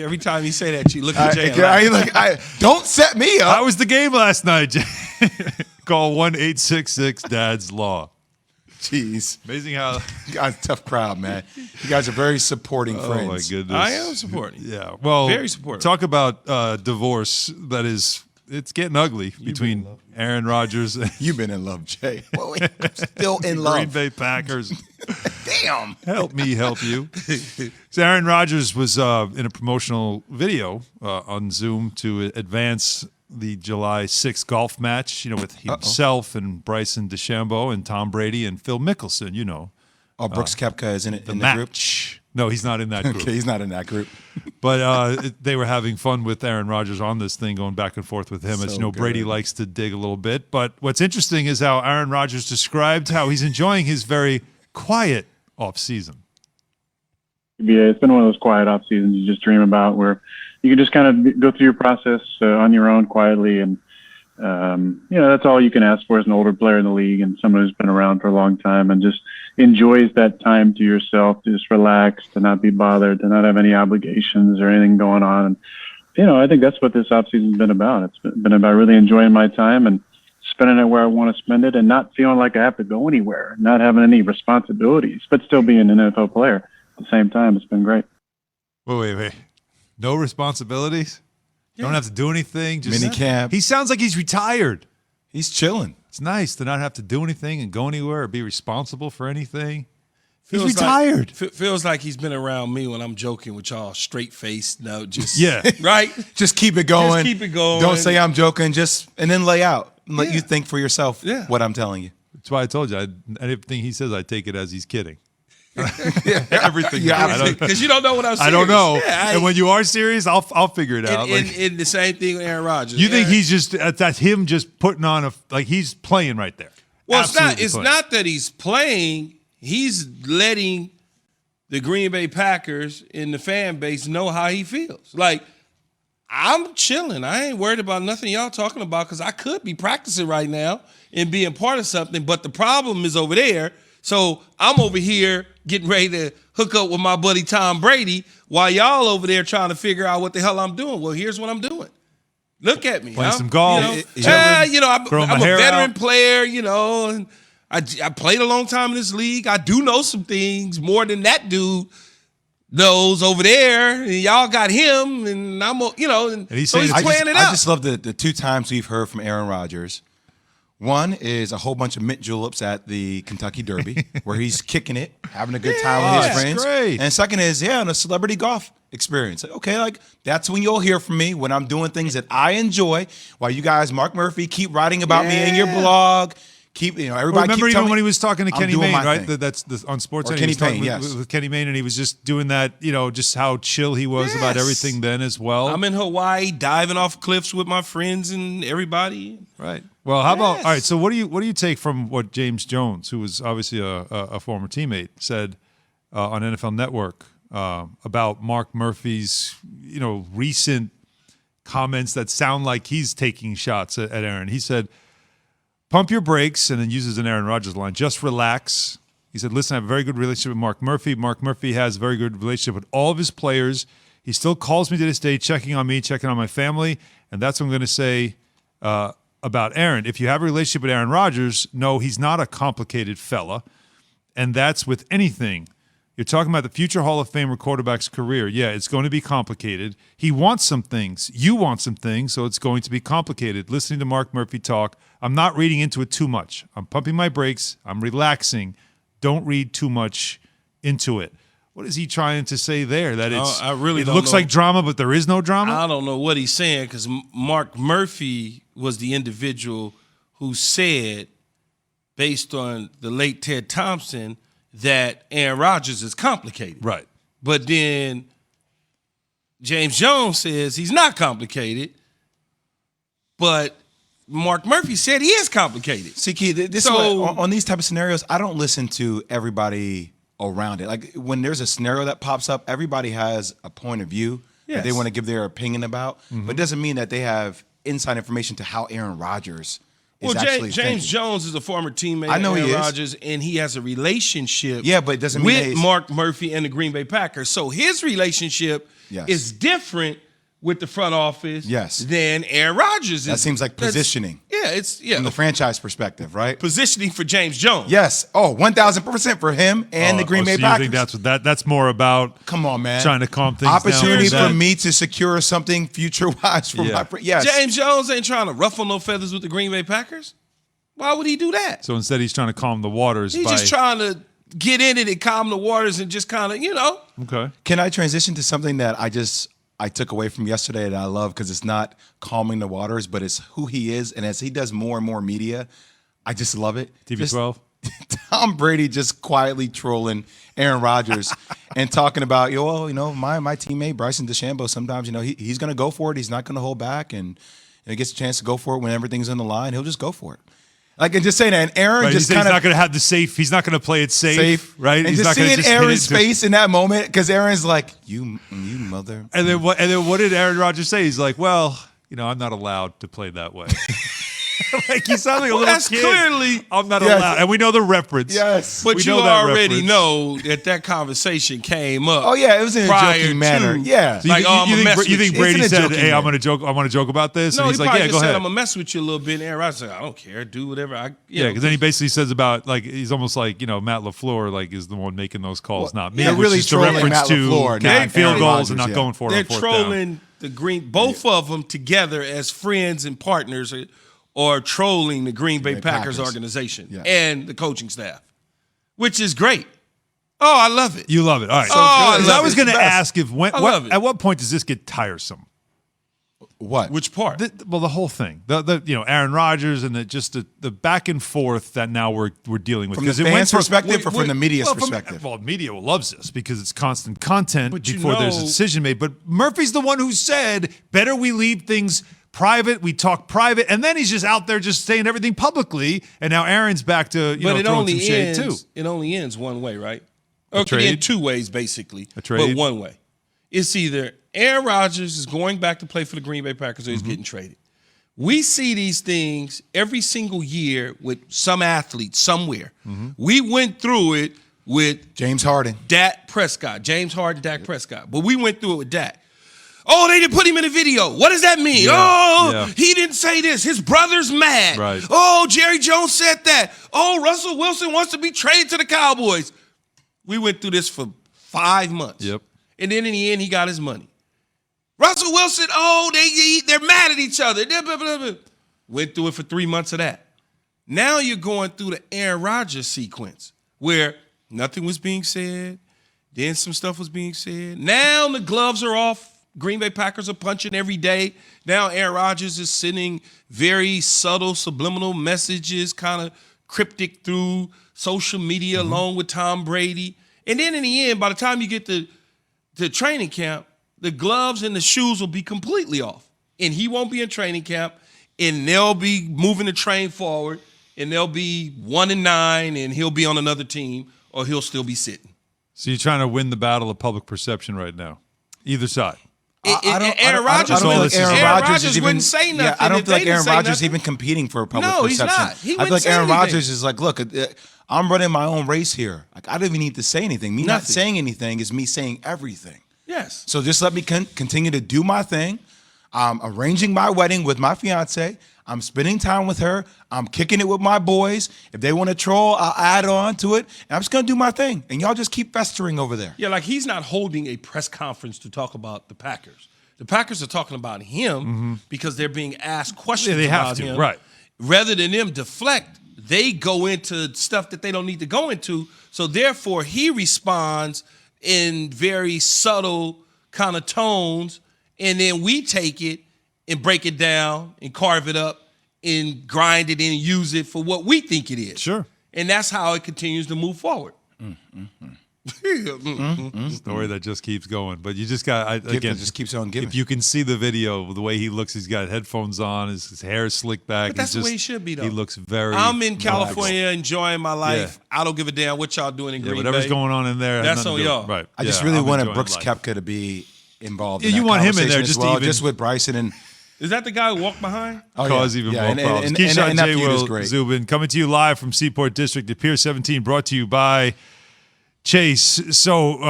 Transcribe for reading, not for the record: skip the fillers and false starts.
Every time you say that, you look at Jay. Don't set me up. How was the game last night, Jay? Call 1-866-DADS-LAW. Jeez. Amazing how you guys tough crowd, man. You guys are very supporting friends. Oh my goodness. I am supporting. Yeah. Well, very supportive. Talk about divorce that is it's getting ugly between Aaron Rodgers and you've been in love, Jay. Well, I'm still in love. Green Bay Packers. Damn. Help me help you. So Aaron Rodgers was in a promotional video on Zoom to advance the July 6th golf match, with himself and Bryson DeChambeau and Tom Brady and Phil Mickelson, Oh, Brooks Koepka is in it in the match. Group? No, he's not in that group. Okay, he's not in that group. But they were having fun with Aaron Rodgers on this thing, going back and forth with him. So As you know, good. Brady likes to dig a little bit. But what's interesting is how Aaron Rodgers described how he's enjoying his very quiet offseason. Yeah, it's been one of those quiet off seasons you just dream about, where you can just kind of go through your process on your own quietly, and that's all you can ask for as an older player in the league and someone who's been around for a long time and just enjoys that time to yourself, to just relax, to not be bothered, to not have any obligations or anything going on. And I think that's what this off season's been about. It's been about really enjoying my time and spending it where I want to spend it, and not feeling like I have to go anywhere, not having any responsibilities, but still being an NFL player at the same time. It's been great. Wait. No responsibilities? You don't have to do anything? Just mini camp. He sounds like he's retired. He's chilling. It's nice to not have to do anything and go anywhere or be responsible for anything. He's Feels retired. Feels like he's been around me when I'm joking with y'all, straight faced. No, just right. Just keep it going. Just keep it going. Don't say I'm joking. And then lay out and let you think for yourself what I'm telling you. That's why I told you. Anything he says, I take it as he's kidding. Everything. Because you don't know what I'm saying. I don't know. And when you are serious, I'll figure it out. And the same thing with Aaron Rodgers. You think he's just that's him just putting on he's playing right there? Well, Absolutely it's playing. not that he's playing. He's letting the Green Bay Packers and the fan base know how he feels. Like, I'm chilling. I ain't worried about nothing y'all talking about, because I could be practicing right now and being part of something. But the problem is over there. So I'm over here getting ready to hook up with my buddy Tom Brady while y'all over there trying to figure out what the hell I'm doing. Well, here's what I'm doing. Look at me. Playing some golf. I'm a veteran player, and I played a long time in this league. I do know some things more than that dude knows over there. And y'all got him, and and he's playing it out. I just love the two times we've heard from Aaron Rodgers. One is a whole bunch of mint juleps at the Kentucky Derby, where he's kicking it, having a good time with his friends. Great. And second is, on a celebrity golf experience. Okay, that's when you'll hear from me, when I'm doing things that I enjoy, while you guys, Mark Murphy, keep writing about me in your blog. Everybody. Remember, even when he was talking to Kenny Mayne, right? Thing. That's on Sports. Kenny Payne, with Kenny Mayne, and he was just doing that. Just how chill he was about everything then as well. I'm in Hawaii, diving off cliffs with my friends and everybody. Right. Well, how about all right? So what do you take from what James Jones, who was obviously a former teammate, said on NFL Network about Mark Murphy's recent comments that sound like he's taking shots at Aaron? He said, pump your brakes, and then uses an Aaron Rodgers line. Just relax. He said, listen, I have a very good relationship with Mark Murphy. Mark Murphy has a very good relationship with all of his players. He still calls me to this day, checking on me, checking on my family, and that's what I'm going to say about Aaron. If you have a relationship with Aaron Rodgers, no, he's not a complicated fella, and that's with anything. You're talking about the future Hall of Famer quarterback's career. Yeah, it's going to be complicated. He wants some things. You want some things, so it's going to be complicated. Listening to Mark Murphy talk, I'm not reading into it too much. I'm pumping my brakes. I'm relaxing. Don't read too much into it. What is he trying to say there? That it looks like drama, but there is no drama? I don't know what he's saying, because Mark Murphy was the individual who said, based on the late Ted Thompson, that Aaron Rodgers is complicated. Right. But then James Jones says he's not complicated, but Mark Murphy said he is complicated. See, Keith, on these type of scenarios, I don't listen to everybody around it. Like, when there's a scenario that pops up, everybody has a point of view that they want to give their opinion about, but it doesn't mean that they have inside information to how Aaron Rodgers is Well, actually James thinking. Jones is a former teammate I know of he Aaron is. Rodgers, and he has a relationship Yeah, but it doesn't mean with he's- Mark Murphy and the Green Bay Packers. So his relationship Yes. is different with the front office Yes. than Aaron Rodgers. That seems like positioning From from the franchise perspective, right? positioning for James Jones. Yes. Oh, 1,000% for him and the Green Bay so Packers. You think that's more about Come on, man. trying to calm things Opportunity down? for me to secure something future-wise for Yeah. my yes. James Jones ain't trying to ruffle no feathers with the Green Bay Packers. Why would he do that? So instead, he's trying to calm the waters. He's by, just trying to get in it and calm the waters and just kind of, Okay. Can I transition to something that I took away from yesterday and I love because it's not calming the waters, but it's who he is. And as he does more and more media, I just love it. TB12. Tom Brady just quietly trolling Aaron Rodgers and talking about, my teammate Bryson DeChambeau, sometimes, he's going to go for it. He's not going to hold back. And he gets a chance to go for it when everything's on the line. He'll just go for it. Like, and just saying that. And Aaron Right, just he's kind of not going to have the safe. He's not going to play it safe, right? And He's just not gonna seeing hit Aaron's it face in that moment, because Aaron's like, you mother. And then what? And then what did Aaron Rodgers say? He's like, well, I'm not allowed to play that way. Like he sounds like a little that's kid. clearly. I'm not Yes. allowed, and we know the reference. Yes. But We you know that already reference. know that conversation came up. Oh, yeah, it was in a prior joking manner. to- Yeah. So you, Like, think- oh, I'ma you mess think, you with think you. Brady It's in a said, joking "Hey, I'm manner. going to joke about this," No, and he he's like, probably "Yeah, just go said, ahead." I'm gonna mess with you a little bit. And Aaron Rodgers said, I don't care, do whatever. Yeah, because then he basically says about he's almost like Matt LaFleur is the one making those calls, not me. they're which really is the trolling reference Matt to LaFleur, kicking not field Aaron goals and Rodgers, not yeah. going for it. they're on fourth down. trolling the both of them together as friends and partners, or trolling the Green Bay Packers organization Yeah. and the coaching staff, which is great. Oh, I love it. You love it, all right? Oh, I 'Cause love I was it. going to It's the best. ask I love it. at what point does this get tiresome? What? Which part? The whole thing, the Aaron Rodgers and the back and forth that now we're dealing with. From the 'Cause it went fans' from- perspective or from the media's well, perspective? Media loves this because it's constant content But you before there's a know- decision made. But Murphy's the one who said, better we leave things private, we talk private, and then he's just out there just saying everything publicly, and now Aaron's back to, but it throwing only some shade ends. too. It only ends one way, right? Or trade? in two ways, basically. A trade? But one way. It's either Aaron Rodgers is going back to play for the Green Bay Packers or he's getting traded. We see these things every single year with some athlete somewhere. We went through it with James Harden. Dak Prescott, James Harden, Dak Prescott. But we went through it with Dak. Oh, they didn't put him in a video. What does that mean? Yeah. He didn't say this. His brother's mad. Right. Oh, Jerry Jones said that. Oh, Russell Wilson wants to be traded to the Cowboys. We went through this for 5 months. Yep. And then in the end, he got his money. Russell Wilson, they're mad at each other. Blah, blah, blah, blah. Went through it for 3 months of that. Now you're going through the Aaron Rodgers sequence where nothing was being said. Then some stuff was being said. Now the gloves are off. Green Bay Packers are punching every day. Now Aaron Rodgers is sending very subtle subliminal messages, kind of cryptic through social media along with Tom Brady. And then in the end, by the time you get to training camp, the gloves and the shoes will be completely off. And he won't be in training camp, and they'll be moving the train forward, and they'll be 1-9, and he'll be on another team, or he'll still be sitting. So you're trying to win the battle of public perception right now, either side. Aaron Rodgers wouldn't say nothing. Yeah, I don't if feel like they didn't Aaron say Rodgers nothing. even competing for public No, he's perception. not. He I feel wouldn't like say Aaron anything. Rodgers is like, look, I'm running my own race here. Like, I don't even need to say anything. Me not Nothing. saying anything is me saying everything. Yes. So just let me continue to do my thing. I'm arranging my wedding with my fiance. I'm spending time with her. I'm kicking it with my boys. If they want to troll, I'll add on to it. And I'm just going to do my thing. And y'all just keep festering over there. Yeah, like he's not holding a press conference to talk about the Packers. The Packers are talking about him because they're being asked questions Yeah, they have about to, him. right. Rather than them deflect, they go into stuff that they don't need to go into. So therefore, he responds in very subtle kind of tones, and then we take it and break it down and carve it up and grind it and use it for what we think it is. Sure. And that's how it continues to move forward. Story that just keeps going. But you just got, again, It just keeps on giving. if you can see the video, the way he looks, he's got headphones on, his hair is slicked back. But that's he's the way he should be, though. He looks very I'm in California enjoying my life. Yeah. I don't give a damn what y'all doing in Yeah, Green whatever's Bay. going on in there. has That's nothing on to do- y'all. Right. I just Yeah, really I'm wanted enjoying Brooks life. Koepka to be involved Yeah, in you that want him in conversation there as just to well, even- just with Bryson and Is that the guy who walked behind? Cause even more and problems. and Keyshawn that J. feud is Will great. Zubin coming to you live from Seaport District at Pier 17, brought to you by Chase. So